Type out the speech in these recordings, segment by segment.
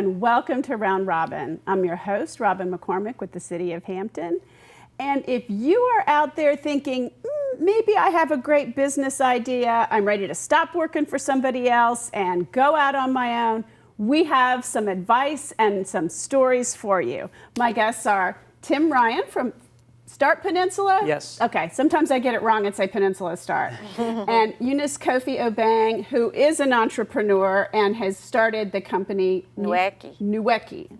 and welcome to Round Robin. I'm your host, Robin McCormick with the City of Hampton. And if you are out there thinking, maybe I have a great business idea, I'm ready to stop working for somebody else and go out on my own, we have some advice and some stories for you. My guests are Tim Ryan from Start Peninsula? Yes. Okay, sometimes I get it wrong and say Peninsula Start. And Eunice Cofie-Obeng, who is an entrepreneur and has started the company Nuekie.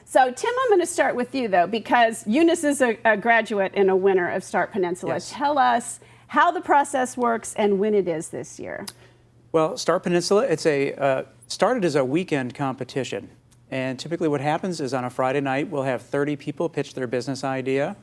So Tim, I'm going to start with you though, because Eunice is a graduate and a winner of Start Peninsula. Yes. Tell us how the process works and when it is this year. Well, Start Peninsula, it's started as a weekend competition. And typically what happens is on a Friday night, we'll have 30 people pitch their business idea.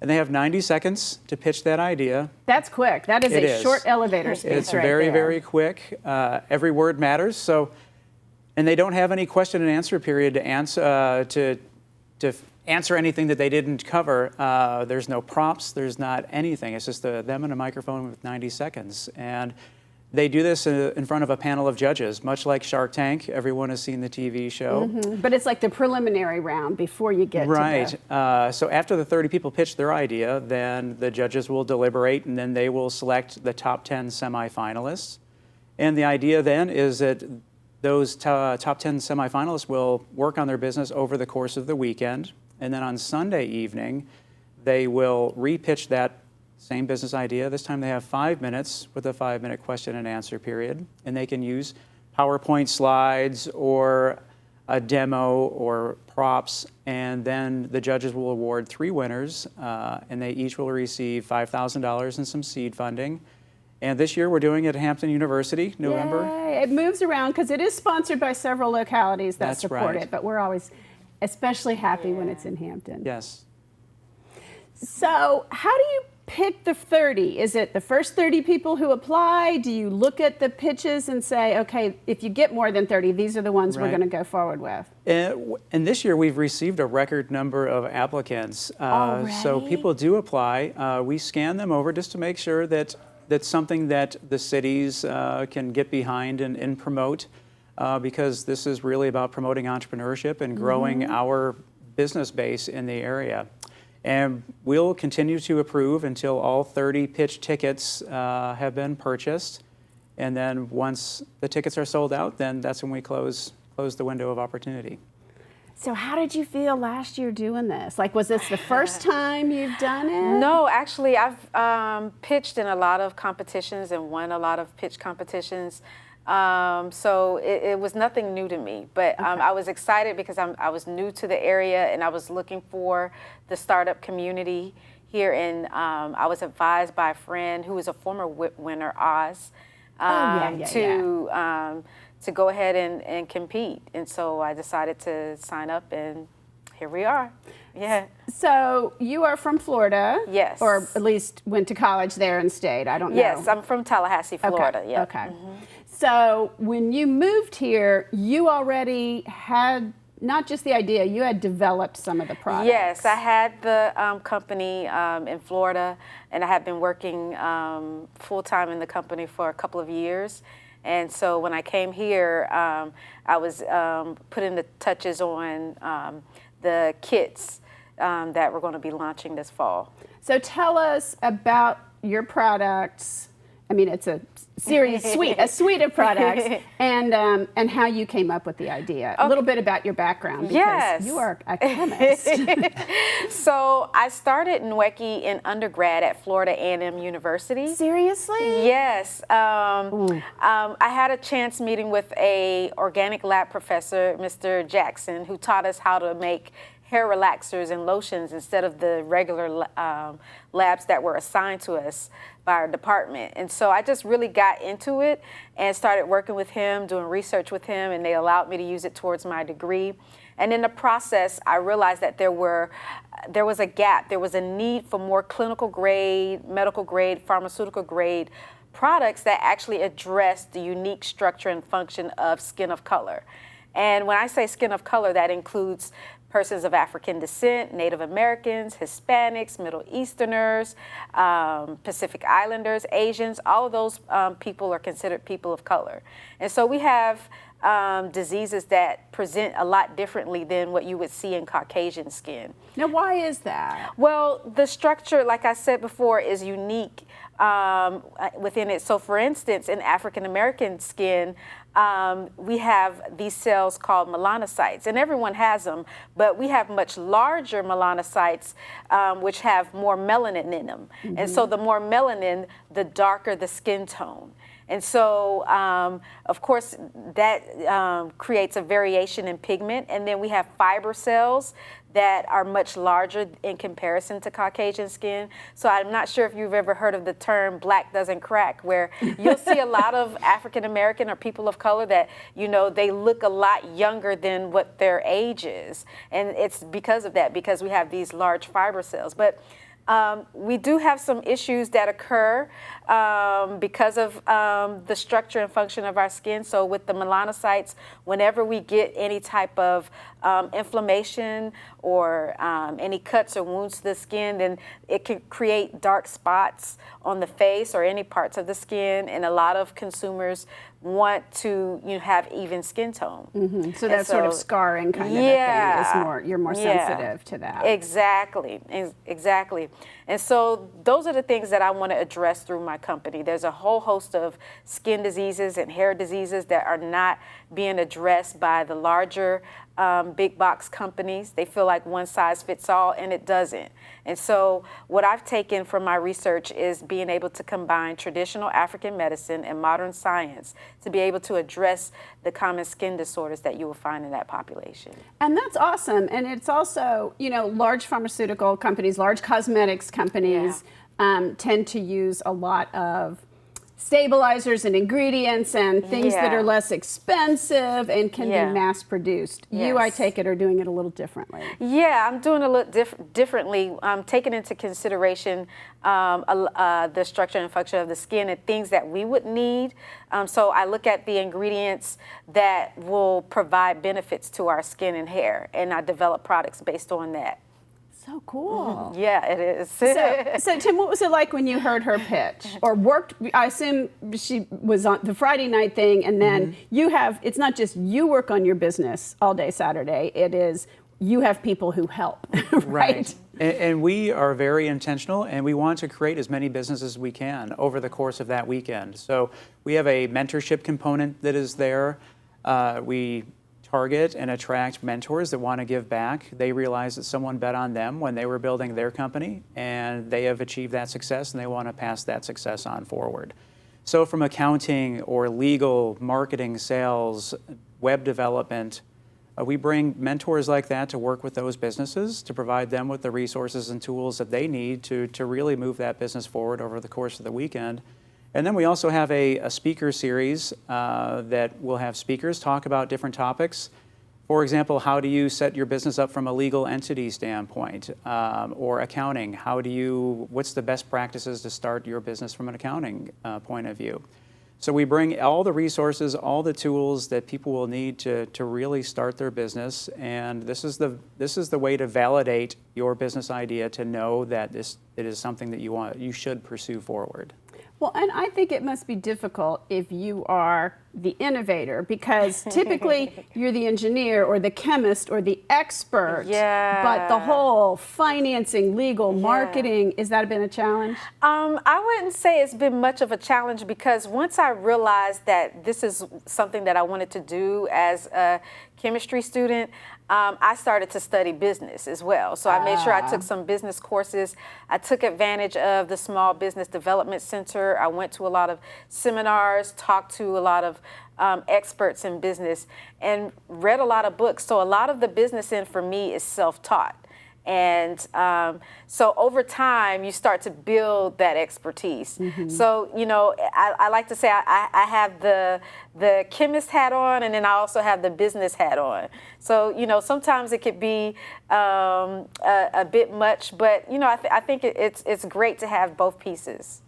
And they have 90 seconds to pitch that idea. That's quick. That is a short elevator speech. It's right very, there. very quick. Every word matters. And they don't have any question and answer period to answer anything that they didn't cover. There's no prompts. There's not anything. It's just them and a microphone with 90 seconds. And they do this in front of a panel of judges, much like Shark Tank. Everyone has seen the TV show. Mm-hmm. But it's like the preliminary round before you get to the... So after the 30 people pitch their idea, then the judges will deliberate, and then they will select the top 10 semifinalists. And the idea then is that those top 10 semifinalists will work on their business over the course of the weekend. And then on Sunday evening, they will re-pitch that same business idea. This time they have 5 minutes with a 5-minute question and answer period. And they can use PowerPoint slides or a demo or props. And then the judges will award 3 winners, and they each will receive $5,000 in some seed funding. And this year we're doing it at Hampton University, November. Yay. It moves around because it is sponsored by several localities that support it, but we're always especially happy when it's in Hampton. Yes. So how do you pick the 30? Is it the first 30 people who apply? Do you look at the pitches and say, okay, if you get more than 30, these are the ones we're going to go forward with? And this year we've received a record number of applicants. So people do apply. We scan them over just to make sure that that's something that the cities can get behind and promote, because this is really about promoting entrepreneurship and growing our business base in the area. And we'll continue to approve until all 30 pitch tickets have been purchased. And then once the tickets are sold out, then that's when we close the window of opportunity. So how did you feel last year doing this? Like, was this the first time you've done it? No, actually, I've pitched in a lot of competitions and won a lot of pitch competitions. So it was nothing new to me, but I was excited because I was new to the area and I was looking for the startup community here. And I was advised by a friend who was a former winner, Oz, to go ahead and compete. And so I decided to sign up, and here we are. Yeah. So you are from Florida? Yes. Or at least went to college there and stayed, I don't know. Yes, I'm from Tallahassee, Florida. Okay. Yeah. Okay. So when you moved here, you already had not just the idea, you had developed some of the products. Yes, I had the company in Florida, and I had been working full-time in the company for a couple of years. And so when I came here, I was putting the touches on the kits that we're going to be launching this fall. So tell us about your products. I mean, it's a suite of products, and how you came up with the idea. Okay. A little bit about your background, because you are a chemist. So I started Nuekie in undergrad at Florida A&M University. Seriously? Yes. I had a chance meeting with a organic lab professor, Mr. Jackson, who taught us how to make hair relaxers and lotions instead of the regular labs that were assigned to us by our department. And so I just really got into it and started working with him, doing research with him, and they allowed me to use it towards my degree. And in the process, I realized that there was a gap. There was a need for more clinical grade, medical grade, pharmaceutical grade products that actually address the unique structure and function of skin of color. And when I say skin of color, that includes persons of African descent, Native Americans, Hispanics, Middle Easterners, Pacific Islanders, Asians. All of those people are considered people of color. And so we have diseases that present a lot differently than what you would see in Caucasian skin. Now, why is that? Well, the structure, like I said before, is unique within it. So, for instance, in African American skin, we have these cells called melanocytes, and everyone has them, but we have much larger melanocytes, which have more melanin in them. And so the more melanin, the darker the skin tone. And so, of course, that creates a variation in pigment. And then we have fiber cells that are much larger in comparison to Caucasian skin. So I'm not sure if you've ever heard of the term black doesn't crack, where you'll see a lot of African American or people of color that, you know, they look a lot younger than what their age is. And it's because of that, because we have these large fiber cells. But we do have some issues that occur because of the structure and function of our skin. So with the melanocytes, whenever we get any type of inflammation or any cuts or wounds to the skin, then it can create dark spots on the face or any parts of the skin. And a lot of consumers want to have even skin tone. So that sort of scarring kind of a thing is more, you're more sensitive to that. Exactly, exactly. And so those are the things that I want to address through my company. There's a whole host of skin diseases and hair diseases that are not being addressed by the larger big box companies. They feel like one size fits all, and it doesn't. And so what I've taken from my research is being able to combine traditional African medicine and modern science to be able to address the common skin disorders that you will find in that population. And that's awesome. And it's also, you know, large pharmaceutical companies, large cosmetics companies tend to use a lot of stabilizers and ingredients and things that are less expensive and can be mass produced. You, I take it, are doing it a little differently. Yeah, I'm doing a little differently. I'm taking into consideration the structure and function of the skin and things that we would need. So I look at the ingredients that will provide benefits to our skin and hair, and I develop products based on that. So cool. Yeah, it is. So Tim, what was it like when you heard her pitch or worked? I assume she was on the Friday night thing, and then you have, it's not just you work on your business all day Saturday, it is you have people who help, right? And we are very intentional, and we want to create as many businesses as we can over the course of that weekend. So we have a mentorship component that is there. We target and attract mentors that want to give back. They realize that someone bet on them when they were building their company, and they have achieved that success, and they want to pass that success on forward. So from accounting or legal, marketing, sales, web development, we bring mentors like that to work with those businesses, to provide them with the resources and tools that they need to really move that business forward over the course of the weekend. And then we also have a speaker series that will have speakers talk about different topics. For example, how do you set your business up from a legal entity standpoint, or accounting? What's the best practices to start your business from an accounting point of view? So we bring all the resources, all the tools that people will need to really start their business, and this is the way to validate your business idea, to know that it is something that you should pursue forward. Well, and I think it must be difficult if you are the innovator, because typically you're the engineer or the chemist or the expert. Yeah. But the whole financing, legal, marketing, has that been a challenge? I wouldn't say it's been much of a challenge, because once I realized that this is something that I wanted to do as a chemistry student, I started to study business as well. So I made sure I took some business courses. I took advantage of the Small Business Development Center. I went to a lot of seminars, talked to a lot of experts in business, and read a lot of books. So a lot of the business end for me is self-taught. And so over time, you start to build that expertise. So, you know, I like to say I have the chemist hat on, and then I also have the business hat on. So, you know, sometimes it could be a bit much, but, you know, I think it's great to have both pieces.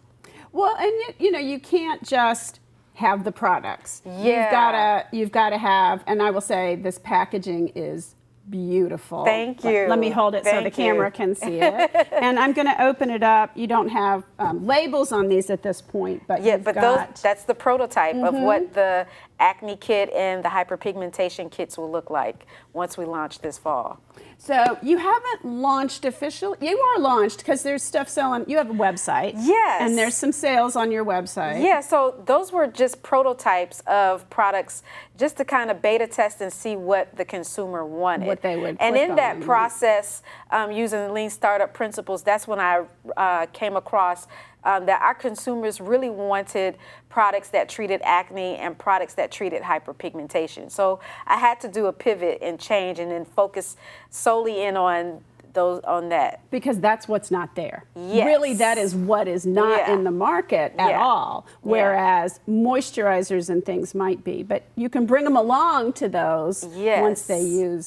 Well, and you know, you can't just have the products. Yeah. You've got to have, and I will say this packaging is beautiful. Thank you. Let me hold it so the Thank camera you. can see it. And I'm going to open it up. You don't have labels on these at this point, but Yeah, you've but got... that's the prototype of what the acne kit and the hyperpigmentation kits will look like once we launch this fall. So you haven't launched officially. You are launched because there's stuff selling. You have a website. Yes. And there's some sales on your website. Yeah, so those were just prototypes of products just to kind of beta test and see what the consumer wanted. What they would And click in that on. process, using lean startup principles, that's when I came across that our consumers really wanted products that treated acne and products that treated hyperpigmentation. So I had to do a pivot and change and then focus solely in on that. Because that's what's not there. Yes. Really, that is what is not in the market at all. Whereas moisturizers and things might be, but you can bring them along to those once they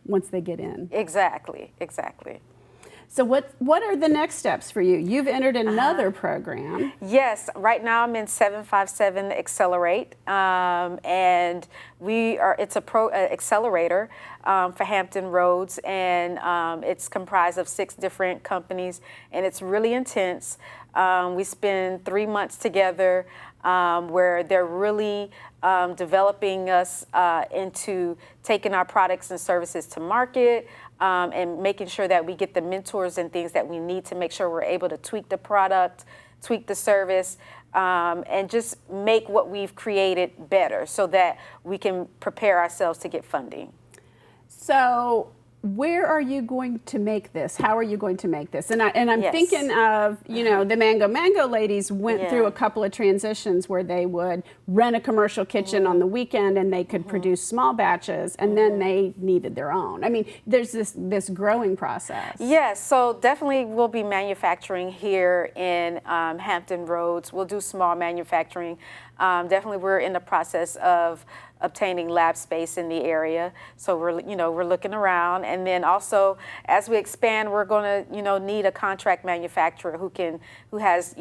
once they get in. Exactly. So what are the next steps for you? You've entered another program. Yes, right now I'm in 757 Accelerate, and it's a accelerator for Hampton Roads, and it's comprised of 6 different companies, and it's really intense. We spend 3 months together where they're really developing us into taking our products and services to market, and making sure that we get the mentors and things that we need to make sure we're able to tweak the product, tweak the service, and just make what we've created better so that we can prepare ourselves to get funding. So where are you going to make this? How are you going to make this? And I'm thinking of, the Mango ladies went through a couple of transitions where they would rent a commercial kitchen on the weekend and they could produce small batches, and then they needed their own. I mean, there's this growing process. Yes, so definitely we'll be manufacturing here in Hampton Roads. We'll do small manufacturing. Definitely we're in the process of obtaining lab space in the area, so we're looking around, and then also as we expand, we're going to need a contract manufacturer who has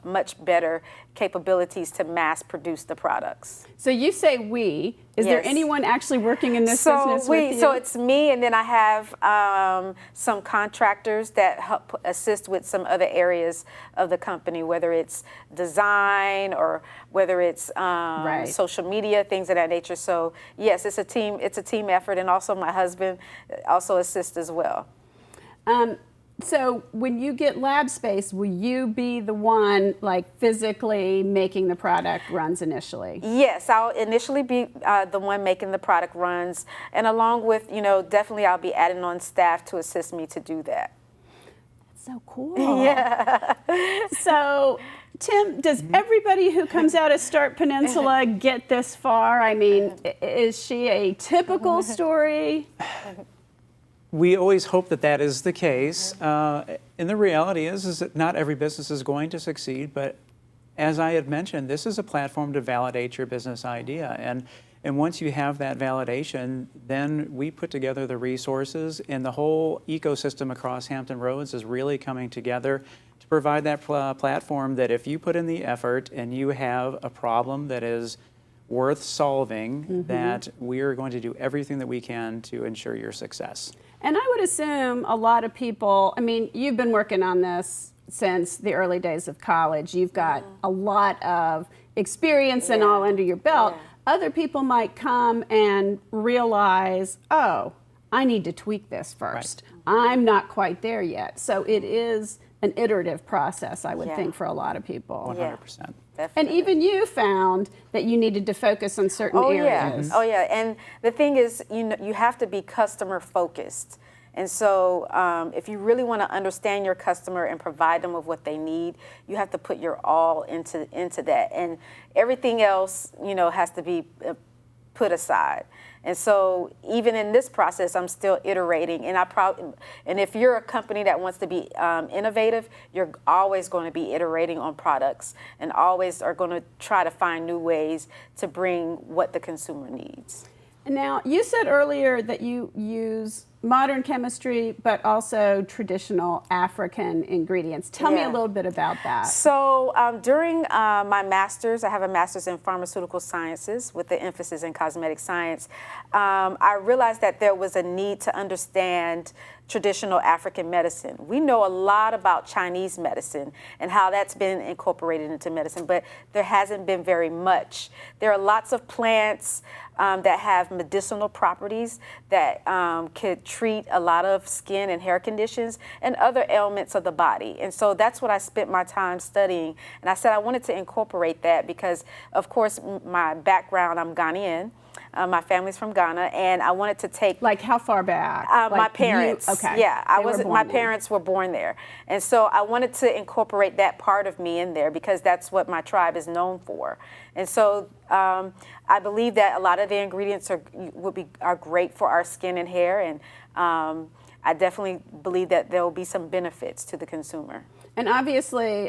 much better capabilities to mass produce the products. So you say we. Is there anyone actually working in this business with you? So it's me, and then I have some contractors that help assist with some other areas of the company, whether it's design or whether it's social media, things of that nature. So yes, it's a team effort, and also my husband also assists as well. So when you get lab space, will you be the one physically making the product runs initially? Yes, I'll initially be the one making the product runs, and along with, definitely I'll be adding on staff to assist me to do that. That's so cool. Yeah. So Tim, does everybody who comes out of Start Peninsula get this far? I mean, is she a typical story? We always hope that is the case. And the reality is that not every business is going to succeed, but as I had mentioned, this is a platform to validate your business idea. And once you have that validation, then we put together the resources, and the whole ecosystem across Hampton Roads is really coming together to provide that platform that if you put in the effort and you have a problem that is worth solving, that we are going to do everything that we can to ensure your success. And I would assume a lot of people, I mean, you've been working on this since the early days of college. You've got a lot of experience and all under your belt. Other people might come and realize, oh, I need to tweak this first. I'm not quite there yet. So it is an iterative process, I would think, for a lot of people. 100%. And even you found that you needed to focus on certain areas. Oh yeah, and the thing is, you have to be customer focused. And so if you really want to understand your customer and provide them with what they need, you have to put your all into that. And everything else, has to be put aside. And so even in this process, I'm still iterating. And if you're a company that wants to be innovative, you're always going to be iterating on products and always are going to try to find new ways to bring what the consumer needs. Now, you said earlier that you use modern chemistry, but also traditional African ingredients. Tell me a little bit about that. So during my master's, I have a master's in pharmaceutical sciences with the emphasis in cosmetic science. I realized that there was a need to understand traditional African medicine. We know a lot about Chinese medicine and how that's been incorporated into medicine, but there hasn't been very much. There are lots of plants that have medicinal properties that could treat a lot of skin and hair conditions and other ailments of the body. And so that's what I spent my time studying. And I said I wanted to incorporate that because, of course, my background, I'm Ghanaian. My family's from Ghana, and I wanted to take like how far back? My parents. Okay. Yeah, my parents were born there, and so I wanted to incorporate that part of me in there because that's what my tribe is known for. And so I believe that a lot of the ingredients are great for our skin and hair, and I definitely believe that there will be some benefits to the consumer. And obviously,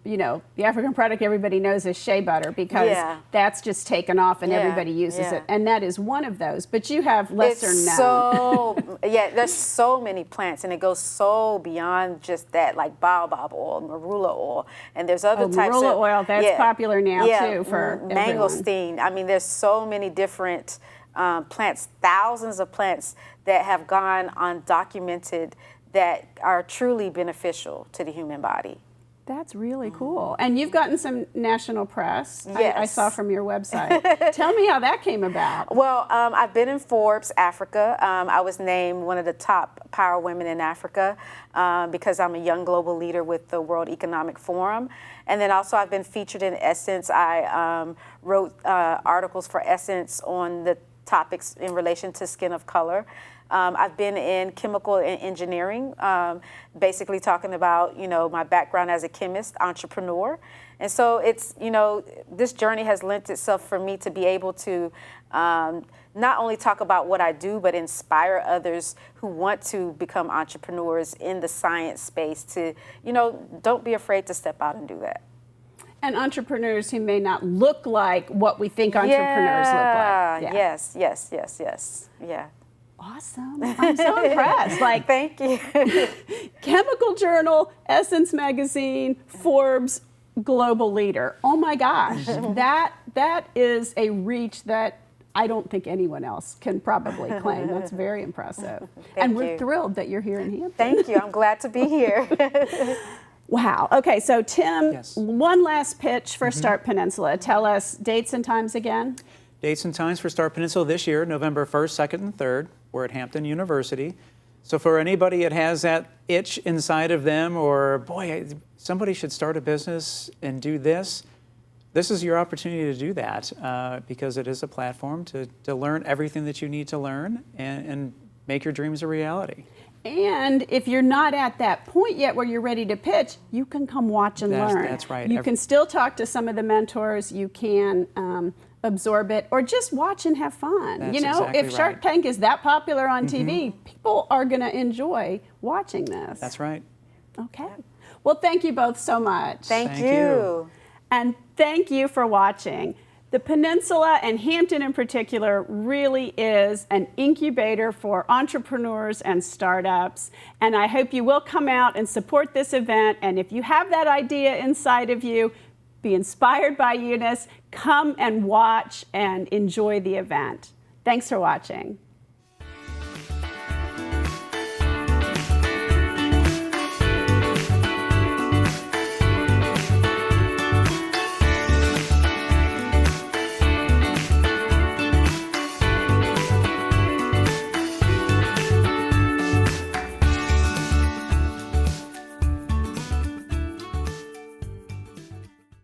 you know, the African product everybody knows is shea butter because that's just taken off and everybody uses it. And that is one of those. But you have lesser known. So, there's so many plants, and it goes so beyond just that, like baobab oil, marula oil. And there's other types of... marula oil, that's popular now too for mangosteen. I mean, there's so many different plants, thousands of plants that have gone undocumented that are truly beneficial to the human body. That's really cool. And you've gotten some national press. Yes. I saw from your website. Tell me how that came about. Well, I've been in Forbes Africa. I was named one of the top power women in Africa because I'm a young global leader with the World Economic Forum. And then also I've been featured in Essence. I wrote articles for Essence on the topics in relation to skin of color. I've been in chemical and engineering, basically talking about, you know, my background as a chemist, entrepreneur. And so it's, you know, this journey has lent itself for me to be able to not only talk about what I do, but inspire others who want to become entrepreneurs in the science space to, you know, don't be afraid to step out and do that. And entrepreneurs who may not look like what we think entrepreneurs look like. Yes. Yeah. Awesome. I'm so impressed. Like, thank you. Chemical Journal, Essence Magazine, Forbes Global Leader. Oh my gosh. that is a reach that I don't think anyone else can probably claim. That's very impressive. And we're thrilled that you're here in Hampton. Thank you. I'm glad to be here. Wow. Okay, so Tim, one last pitch for Start Peninsula. Tell us dates and times again. Dates and times for Start Peninsula this year, November 1st, 2nd, and 3rd. We're at Hampton University. So for anybody that has that itch inside of them, or boy, somebody should start a business and do this, this is your opportunity to do that because it is a platform to learn everything that you need to learn and make your dreams a reality. And if you're not at that point yet where you're ready to pitch, you can come watch and learn. That's right. You can still talk to some of the mentors. You can absorb it or just watch and have fun. That's you know, exactly if Shark Tank is that popular on TV, people are going to enjoy watching this. That's right. Okay. Well, thank you both so much. Thank you. And thank you for watching. The Peninsula and Hampton in particular really is an incubator for entrepreneurs and startups. And I hope you will come out and support this event. And if you have that idea inside of you, be inspired by Eunice, come and watch and enjoy the event. Thanks for watching.